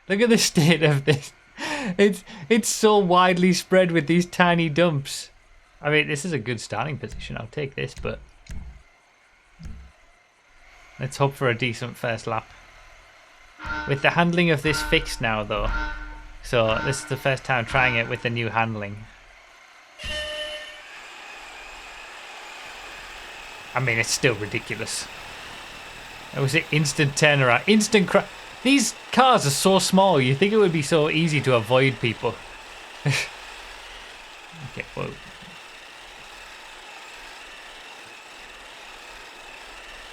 Look at the state of this. It's so widely spread with these tiny dumps. I mean, this is a good starting position. I'll take this, but let's hope for a decent first lap. With the handling of this fixed now, though, so this is the first time trying it with the new handling. I mean, it's still ridiculous. It was an instant turnaround, instant crash. These cars are so small, you think it would be so easy to avoid people. Okay, whoa.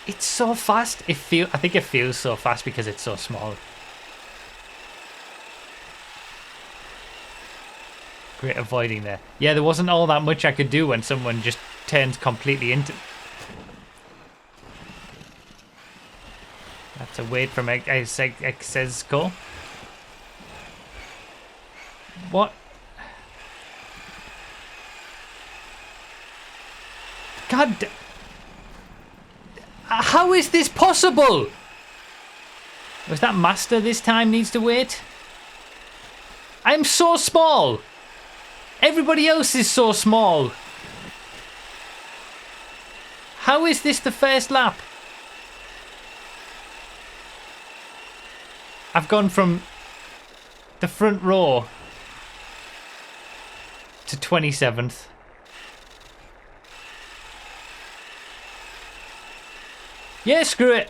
It's so fast. I think it feels so fast because it's so small. Great avoiding there. Yeah, there wasn't all that much I could do when someone just turns completely into... That's a wait from Exesco. What? God... How is this possible? Was that Master this time needs to wait? I'm so small. Everybody else is so small. How is this the first lap? I've gone from the front row to 27th. Yeah, screw it.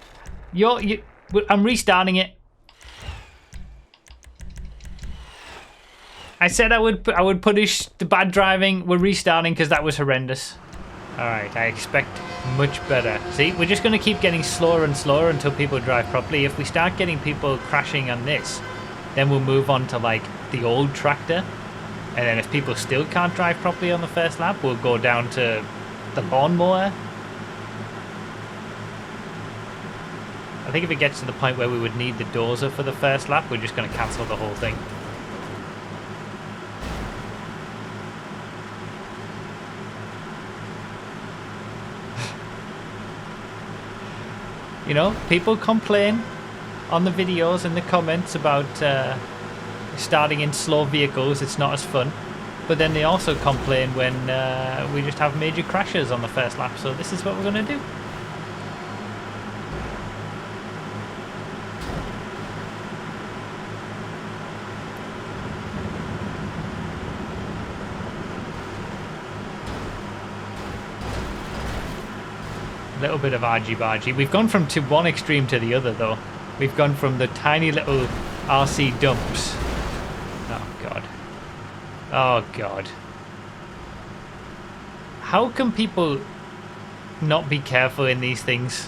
I'm restarting it. I said I would punish the bad driving. We're restarting because that was horrendous. Alright, I expect much better. See, we're just going to keep getting slower and slower until people drive properly. If we start getting people crashing on this, then we'll move on to like the old tractor. And then if people still can't drive properly on the first lap, we'll go down to the lawnmower. I think if it gets to the point where we would need the dozer for the first lap, we're just going to cancel the whole thing. You know, people complain on the videos and the comments about starting in slow vehicles, it's not as fun. But then they also complain when we just have major crashes on the first lap, so this is what we're going to do. Little bit of argy-bargy. We've gone from one extreme to the other, though. We've gone from the tiny little RC dumps. Oh, God. Oh, God. How can people not be careful in these things?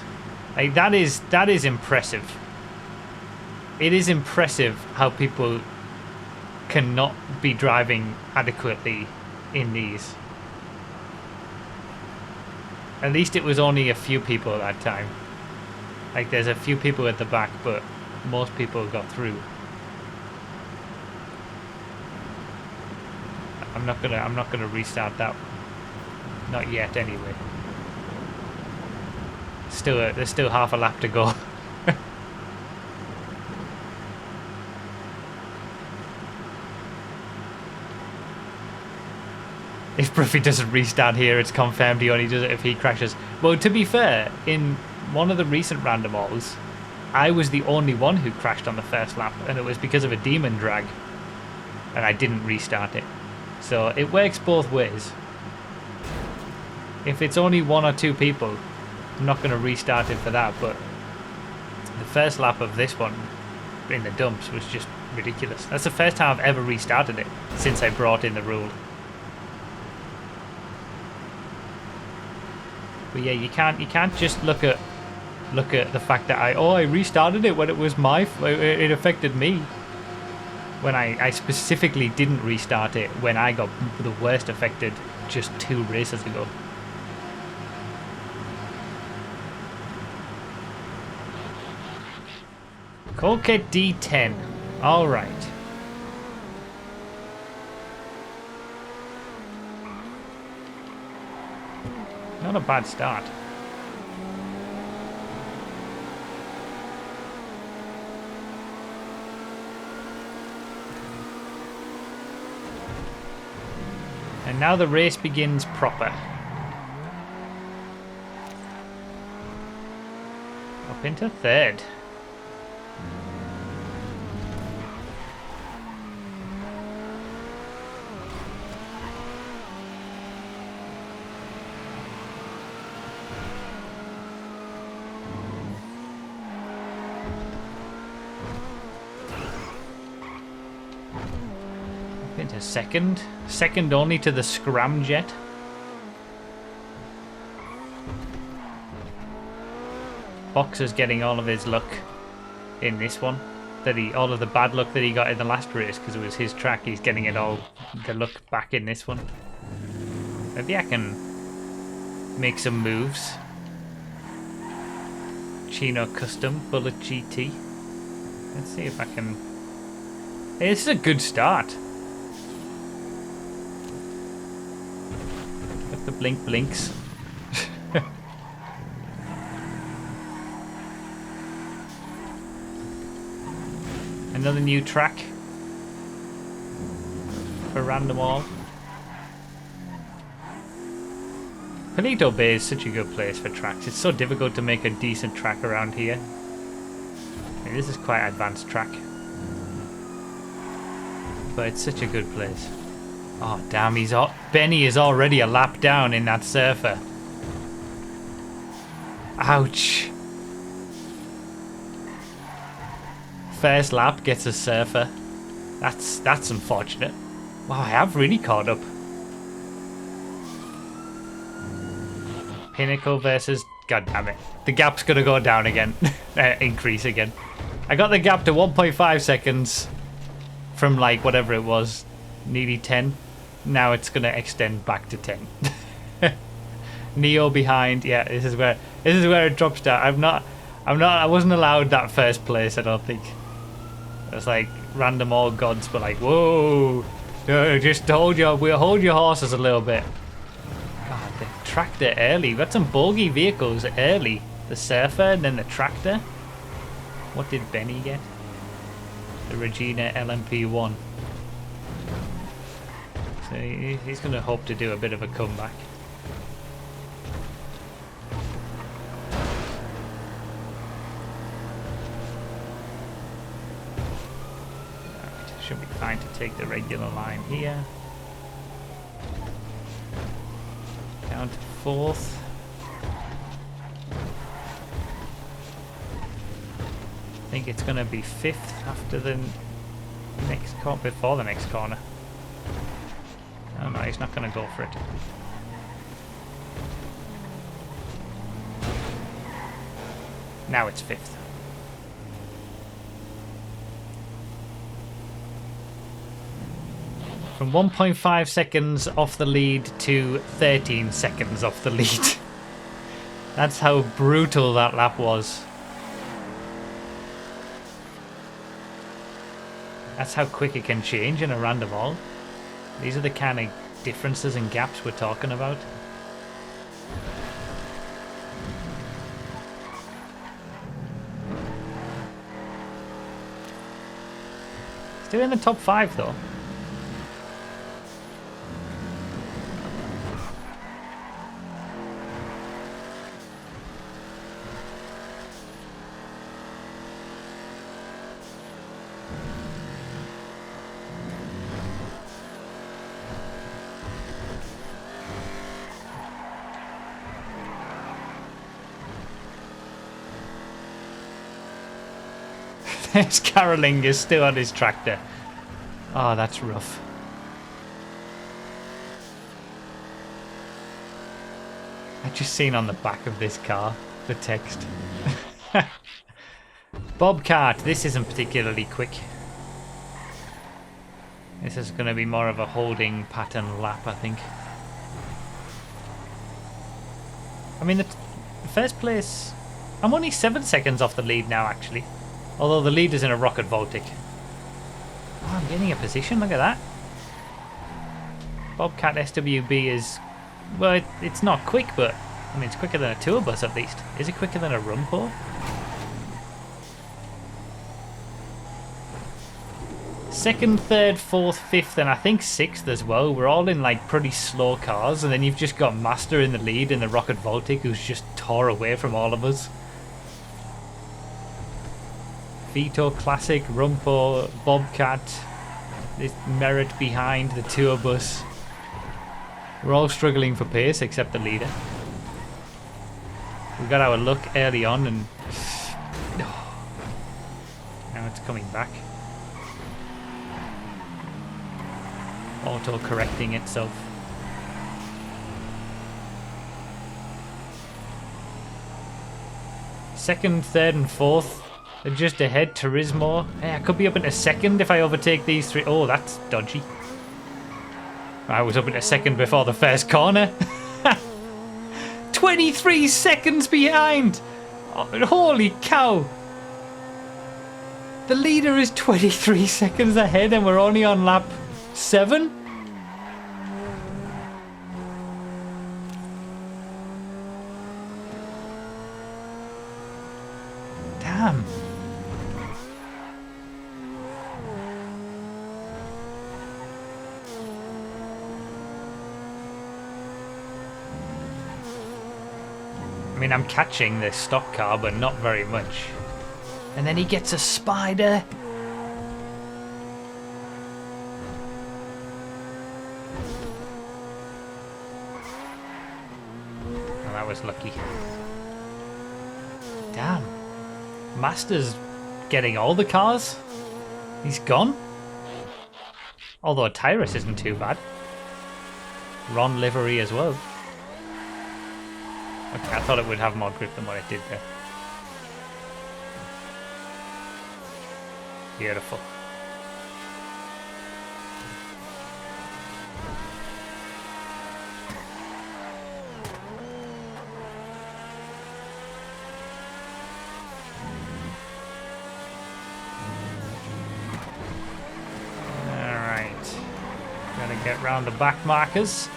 Like, that is impressive. It is impressive how people cannot be driving adequately in these. At least it was only a few people at that time. Like, there's a few people at the back, but most people got through. I'm not gonna restart that. Not yet, anyway. There's still half a lap to go. If Bruffy doesn't restart here, it's confirmed he only does it if he crashes. Well, to be fair, in one of the recent randomals, I was the only one who crashed on the first lap, and it was because of a demon drag. And I didn't restart it. So it works both ways. If it's only one or two people, I'm not going to restart it for that, but the first lap of this one in the dumps was just ridiculous. That's the first time I've ever restarted it since I brought in the rule. But yeah, you can't just look at the fact that I restarted it when it was it affected me. When I specifically didn't restart it when I got the worst affected just 2 races ago. Colcat D10. All right. Not a bad start. And now the race begins proper. Up into third. Up into second. Second only to the scramjet. Boxer's getting all of his luck in this one. All of the bad luck that he got in the last race because it was his track. He's getting it all, the luck back in this one. Maybe I can make some moves. Chino Custom, Bullet GT. Let's see if I can... Hey, this is a good start. Got the blink blinks. Another new track for Random All. Palito Bay is such a good place for tracks. It's so difficult to make a decent track around here. I mean, this is quite an advanced track. But it's such a good place. Oh damn, Benny is already a lap down in that surfer. Ouch. First lap gets a surfer. That's unfortunate. Wow, I have really caught up. Pinnacle versus... God damn it. The gap's gonna go down again. Increase again. I got the gap to 1.5 seconds from like whatever it was. Nearly 10. Now it's gonna extend back to 10. Neo behind. Yeah, this is where it drops down. I wasn't allowed that first place, I don't think. It's like Random All gods were like, whoa, just hold your horses a little bit. God, they tracked it early. We got some bogey vehicles early. The surfer and then the tractor. What did Benny get? The Regina LMP1. So he's going to hope to do a bit of a comeback. Should be fine to take the regular line here. Down to fourth. I think it's going to be fifth after the next corner, before the next corner. Oh no, he's not going to go for it. Now it's fifth. From 1.5 seconds off the lead to 13 seconds off the lead. That's how brutal that lap was. That's how quick it can change in a Random All. These are the kind of differences and gaps we're talking about. Still in the top 5 though. There's Carolingus still on his tractor. Oh, that's rough. I just seen on the back of this car the text. Bobcat, this isn't particularly quick. This is going to be more of a holding pattern lap, I think. I mean, the first place... I'm only 7 seconds off the lead now, actually. Although the lead is in a rocket Voltic. Oh, I'm getting a position, look at that. Bobcat SWB is... Well, it's not quick, but... I mean, it's quicker than a tour bus, at least. Is it quicker than a Rumpo? Second, third, fourth, fifth, and I think sixth as well. We're all in like pretty slow cars, and then you've just got Master in the lead in the Rocket Voltic, who's just tore away from all of us. Vito Classic, Rumpo, Bobcat, this Merit behind, the tour bus. We're all struggling for pace except the leader. We got our luck early on, and now it's coming back. Auto-correcting itself. Second, third and fourth are just ahead. Turismo. Hey, I could be up into second if I overtake these three. Oh, that's dodgy. I was up into second before the first corner. 23 seconds behind! Oh, holy cow! The leader is 23 seconds ahead and we're only on lap 7? Damn. I mean, I'm catching this stock car, but not very much. And then he gets a spider. Well, that was lucky. Damn. Master's getting all the cars. He's gone. Although Tyrus isn't too bad. Ron livery as well. Okay, I thought it would have more grip than what it did there. Beautiful. Alright. Gonna get round the back markers.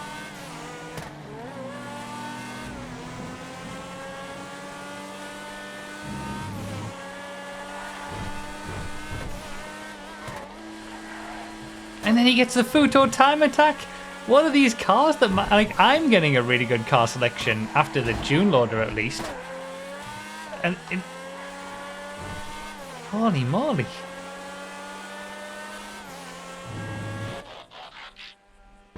And then he gets the Futo time attack. What are these cars that... like, I'm getting a really good car selection after the June loader at least. And holy moly.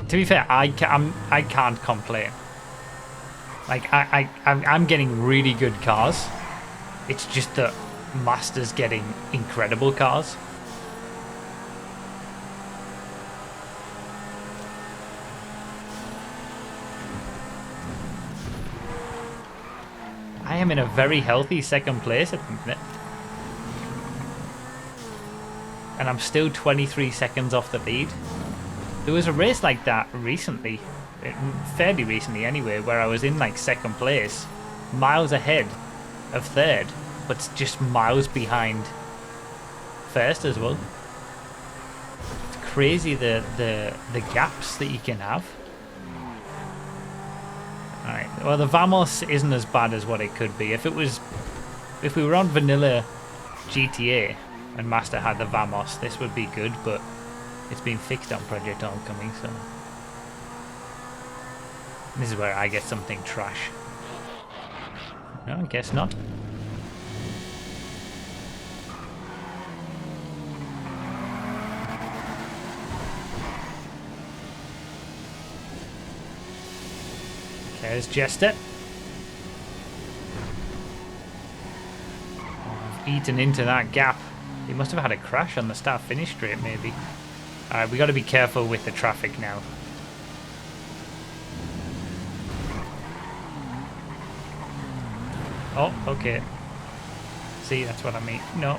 To be fair, I can't complain. Like, I'm getting really good cars. It's just that Master's getting incredible cars. I am in a very healthy second place at the minute. And I'm still 23 seconds off the lead. There was a race like that recently, fairly recently anyway, where I was in like second place, miles ahead of third, but just miles behind first as well. It's crazy the gaps that you can have. Alright, well the Vamos isn't as bad as what it could be. If we were on vanilla GTA and Master had the Vamos, this would be good, but it's been fixed on Project Homecoming, so this is where I get something trash. No, I guess not. There's Jester. Oh, I've eaten into that gap. He must have had a crash on the start-finish straight, maybe. Alright, we got to be careful with the traffic now. Oh, okay. See, that's what I mean. No.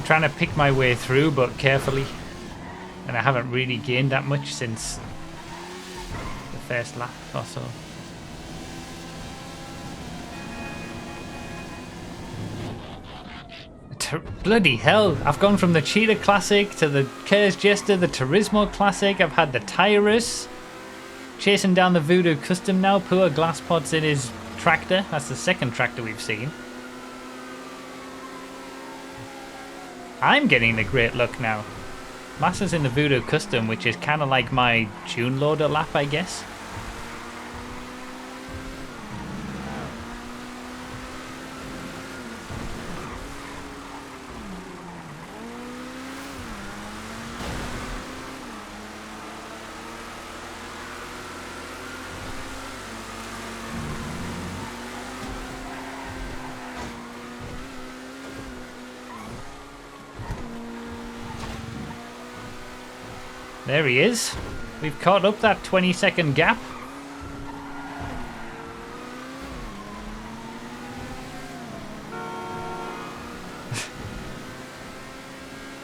Trying to pick my way through, but carefully, and I haven't really gained that much since the first lap or so. bloody hell. I've gone from the Cheetah Classic to the Chaos Jester, the Turismo Classic. I've had the Tyrus. Chasing down the Voodoo Custom now. Poor Glasspot's in his tractor. That's the second tractor we've seen. I'm getting the great luck now. Master's in the Voodoo Custom, which is kind of like my June loader lap, I guess. There he is. We've caught up that 20-second gap.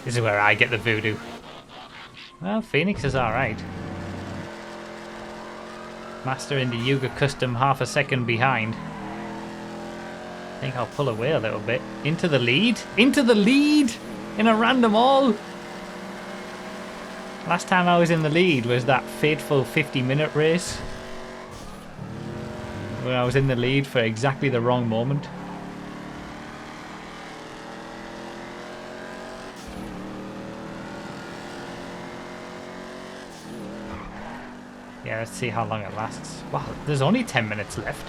This is where I get the voodoo. Well, Phoenix is alright. Master in the Yuga Custom half a second behind. I think I'll pull away a little bit. Into the lead? Into the lead! In a random all! Last time I was in the lead was that fateful 50-minute race where I was in the lead for exactly the wrong moment. Yeah, let's see how long it lasts. Wow, there's only 10 minutes left.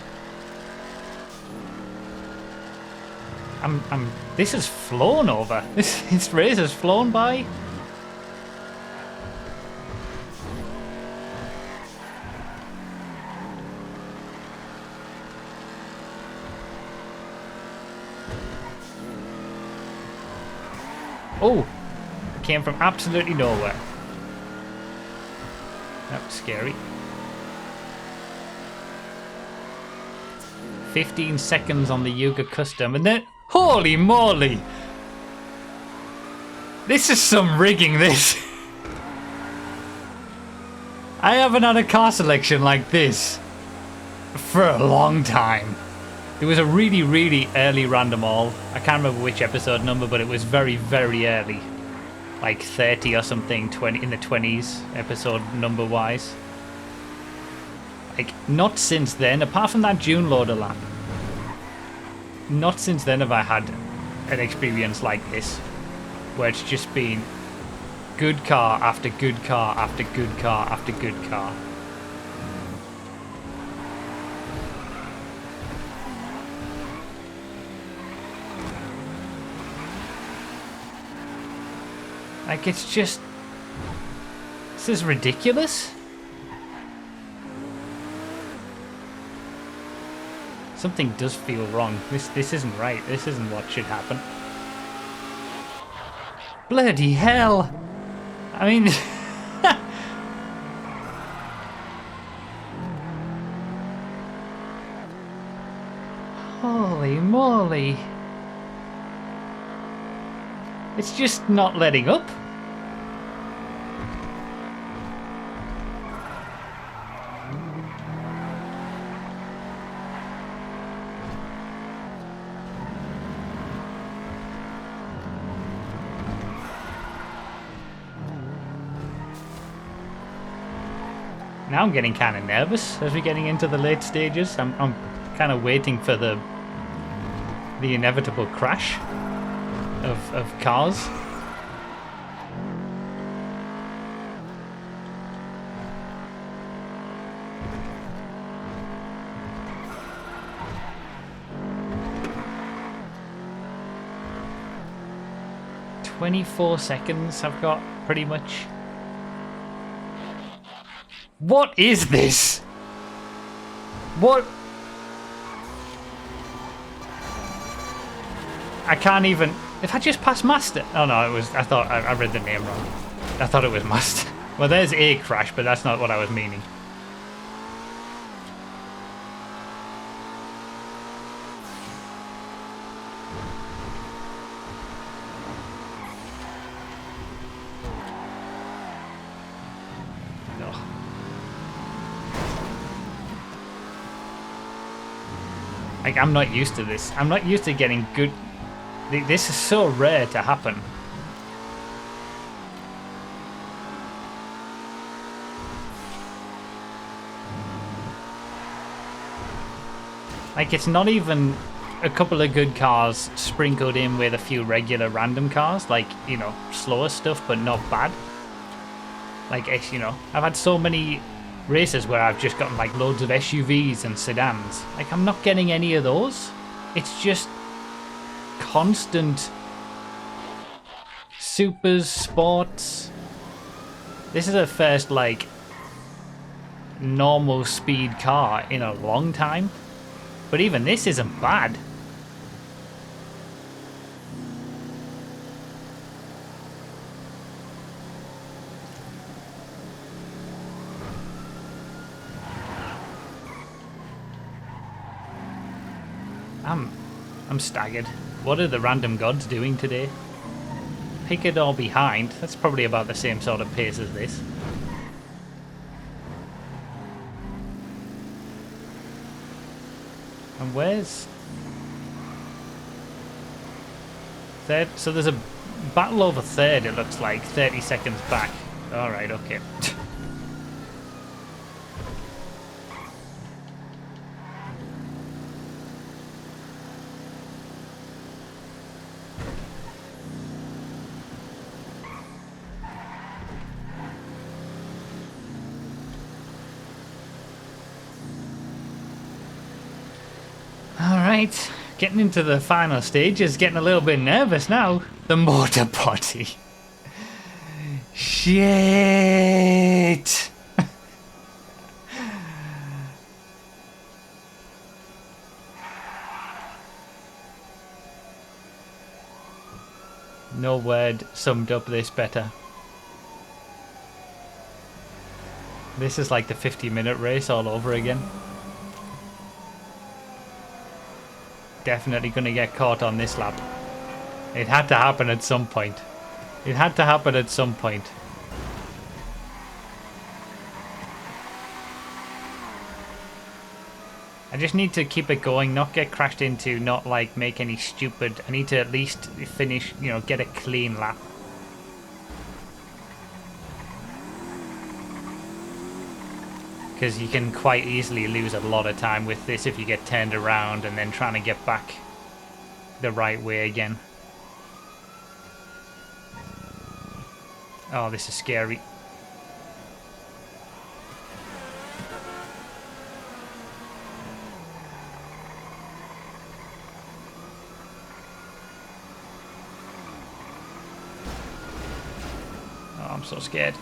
This has flown over. This race has flown by. Oh, came from absolutely nowhere. That was scary. 15 seconds on the Yuga Custom, and then holy moly! This is some rigging, this. I haven't had a car selection like this for a long time. There was a really, really early random all. I can't remember which episode number, but it was very, very early. Like 30 or something, 20 in the 20s, episode number wise. Like, not since then, apart from that June loader lap. Not since then have I had an experience like this, where it's just been good car after good car after good car after good car. Like, it's just... This is ridiculous. Something does feel wrong. This isn't right. This isn't what should happen. Bloody hell! I mean... Holy moly! It's just not letting up. Now I'm getting kind of nervous as we're getting into the late stages. I'm kind of waiting for the inevitable crash of cars. "24 seconds I've got, pretty much." What is this? What? I can't even... If I just passed Master... Oh no, it was... I thought... I read the name wrong. I thought it was Master. Well, there's a crash, but that's not what I was meaning. Ugh. Like, I'm not used to this. I'm not used to getting good This is so rare to happen. Like, it's not even a couple of good cars sprinkled in with a few regular random cars. Like, you know, slower stuff, but not bad. Like, you know, I've had so many races where I've just gotten, like, loads of SUVs and sedans. Like, I'm not getting any of those. It's just constant supers, sports. This is the first, like, normal speed car in a long time. But even this isn't bad. I'm staggered. What are the random gods doing today? Picket or behind? That's probably about the same sort of pace as this. And where's... third? So there's a battle over third, it looks like, 30 seconds back. Alright, okay. Alright, getting into the final stages, getting a little bit nervous now. The motor body. Shit! No word summed up this better. This is like the 50-minute race all over again. Definitely going to get caught on this lap. It had to happen at some point. It had to happen at some point. I just need to keep it going, not get crashed into, not like make any stupid... I need to at least finish, you know, get a clean lap. Because you can quite easily lose a lot of time with this if you get turned around and then trying to get back the right way again. Oh, this is scary. Oh, I'm so scared.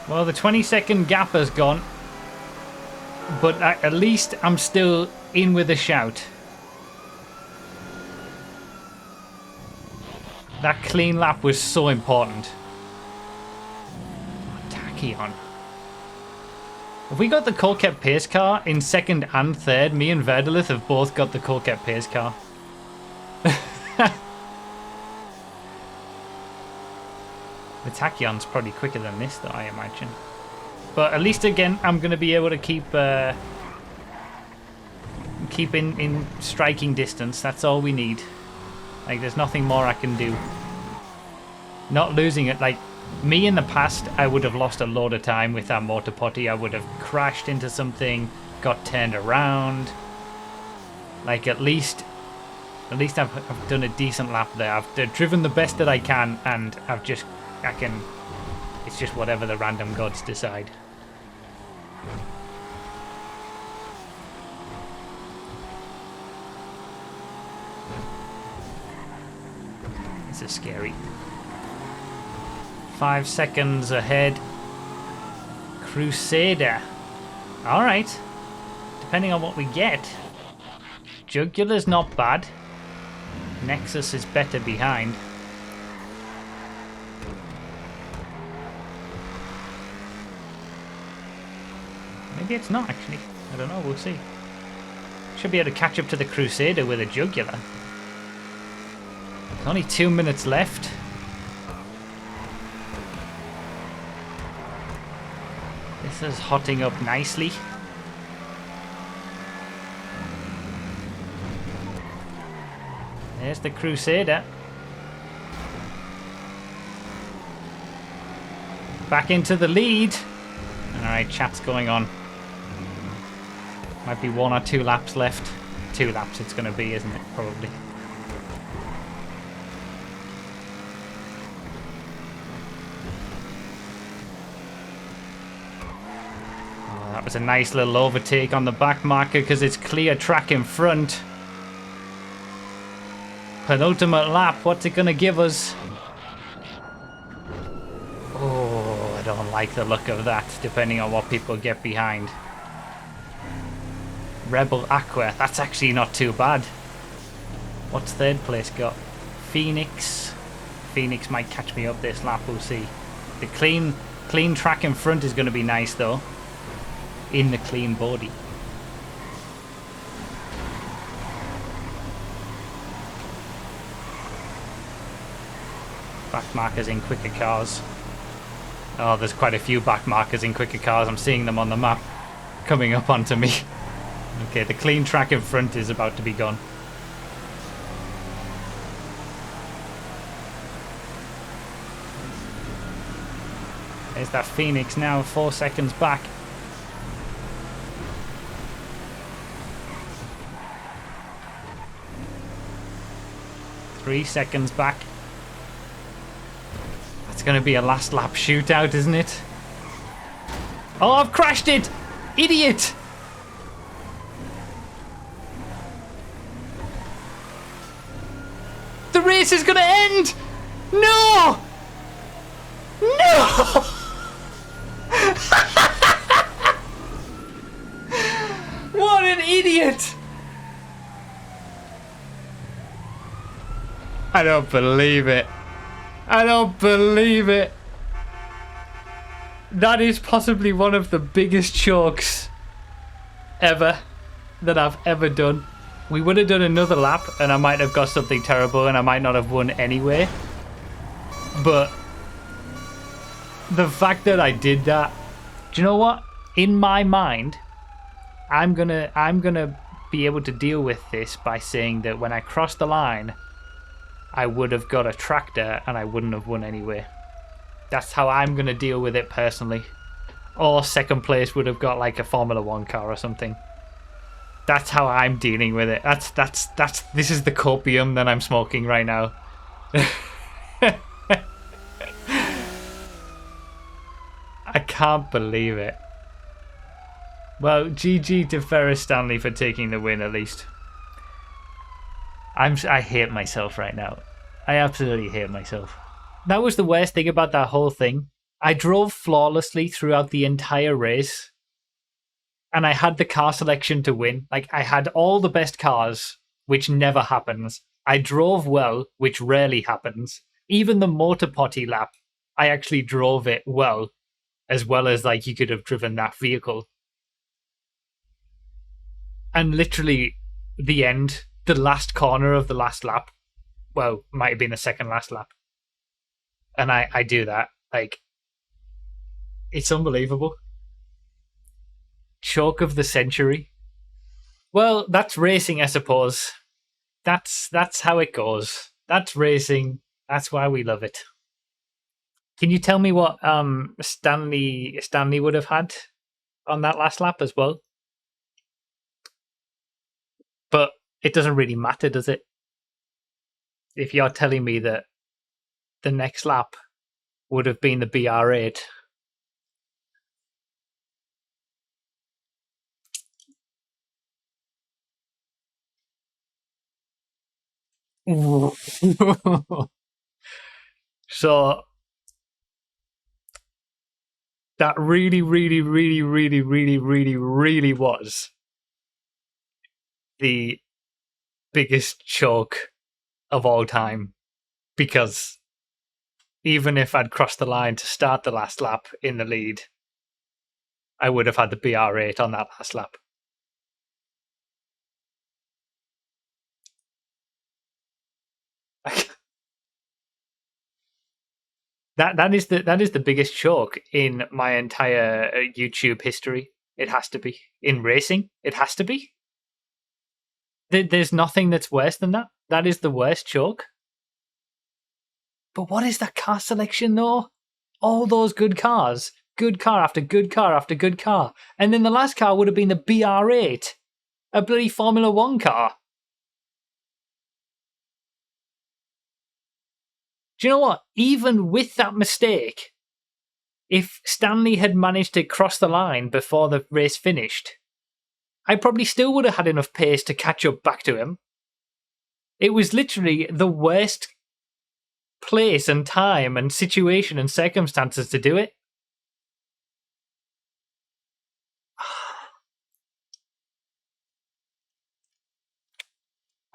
Well, the 20-second gap has gone, but at least I'm still in with a shout. That clean lap was so important. Tachyon. Have we got the Colcat pace car in second and third? Me and Verdalith have both got the Colcat pace car. The Tachyon's probably quicker than this, though, I imagine. But at least, again, I'm going to be able to keep in striking distance. That's all we need. Like, there's nothing more I can do. Not losing it. Like, me in the past, I would have lost a load of time with that motor potty. I would have crashed into something, got turned around. Like, at least I've done a decent lap there. I've driven the best that I can, and it's just whatever the random gods decide. This is scary. 5 seconds ahead. Crusader. Alright. Depending on what we get. Jugular's not bad. Nexus is better behind. Maybe it's not, actually. I don't know, we'll see. Should be able to catch up to the Crusader with a Jugular. There's only 2 minutes left. This This is hotting up nicely. There's the Crusader. Back into the lead. Alright, chat's going on. Might be 1 or 2 laps left. 2 laps it's going to be, isn't it? Probably. Oh, that was a nice little overtake on the back marker because it's clear track in front. Penultimate lap, what's it going to give us? Oh, I don't like the look of that, depending on what people get behind. Rebel Aqua, that's actually not too bad. What's third place got? Phoenix. Phoenix might catch me up this lap, we'll see. The clean track in front is going to be nice though. In the clean body. Back markers in quicker cars. Oh, there's quite a few back markers in quicker cars. I'm seeing them on the map coming up onto me. Okay, the clean track in front is about to be gone. There's that Phoenix now, 4 seconds back. Three seconds back. It's going to be a last lap shootout, isn't it? Oh, I've crashed it! Idiot! The race is going to end! No! No! What an idiot! I don't believe it. I don't believe it. That is possibly one of the biggest chokes ever that I've ever done. We would have done another lap and I might have got something terrible and I might not have won anyway. But the fact that I did that, do you know what? In my mind, I'm gonna be able to deal with this by saying that when I cross the line, I would have got a tractor and I wouldn't have won anyway. That's how I'm going to deal with it personally. Or second place would have got like a Formula 1 car or something. That's how I'm dealing with it. This is the copium that I'm smoking right now. I can't believe it. Well, GG to Ferris Stanley for taking the win at least. I hate myself right now. I absolutely hate myself. That was the worst thing about that whole thing. I drove flawlessly throughout the entire race. And I had the car selection to win. Like, I had all the best cars, which never happens. I drove well, which rarely happens. Even the motor potty lap, I actually drove it well as like you could have driven that vehicle. And literally, the end, the last corner of the last lap, well, might have been the second last lap. And I do that. Like, it's unbelievable. Choke of the century. Well, that's racing, I suppose. That's how it goes. That's racing. That's why we love it. Can you tell me what Stanley would have had on that last lap as well? But it doesn't really matter, does it? If you're telling me that the next lap would have been the BR8. So that really was the biggest choke of all time, because even if I'd crossed the line to start the last lap in the lead, I would have had the BR8 on that last lap. That is the biggest choke in my entire YouTube history. It has to be. In racing, it has to be. There's nothing that's worse than that. That is the worst choke. But what is that car selection, though? All those good cars. Good car after good car after good car. And then the last car would have been the BR8. A bloody Formula 1 car. Do you know what? Even with that mistake, if Stanley had managed to cross the line before the race finished, I probably still would have had enough pace to catch up back to him. It was literally the worst place and time and situation and circumstances to do it.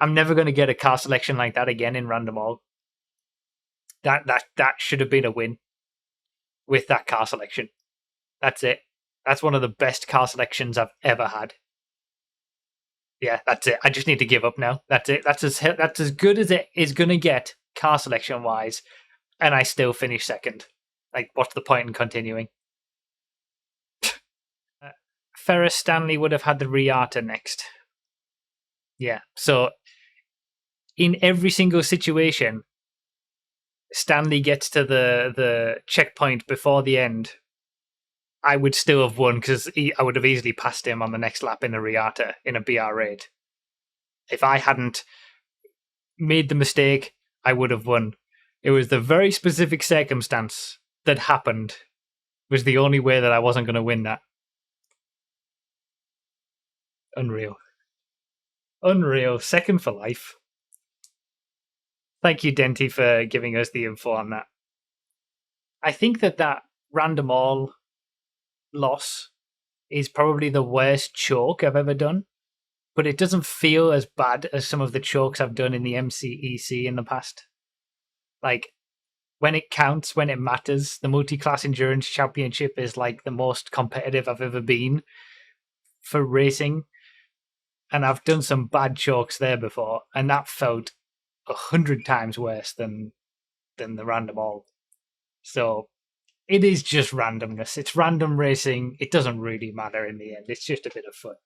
I'm never going to get a car selection like that again in Random All. That should have been a win with that car selection. That's it. That's one of the best car selections I've ever had. Yeah, that's it. I just need to give up now. That's it. That's as good as it is going to get car selection wise, and I still finish second. Like, what's the point in continuing? Ferris Stanley would have had the Riata next. Yeah, so in every single situation, Stanley gets to the checkpoint before the end, I would still have won because I would have easily passed him on the next lap in a Riata in a BR8. If I hadn't made the mistake, I would have won. It was the very specific circumstance that happened was the only way that I wasn't going to win that. Unreal. Unreal. Second for life. Thank you, Denty, for giving us the info on that. I think that Random All loss is probably the worst choke I've ever done, but it doesn't feel as bad as some of the chokes I've done in the MCEC in the past. Like, when it counts, when it matters, the Multi-Class Endurance Championship is like the most competitive I've ever been for racing, and I've done some bad chokes there before, and that felt 100 times worse than the Random All. So it is just randomness. It's random racing. It doesn't really matter in the end. It's just a bit of fun.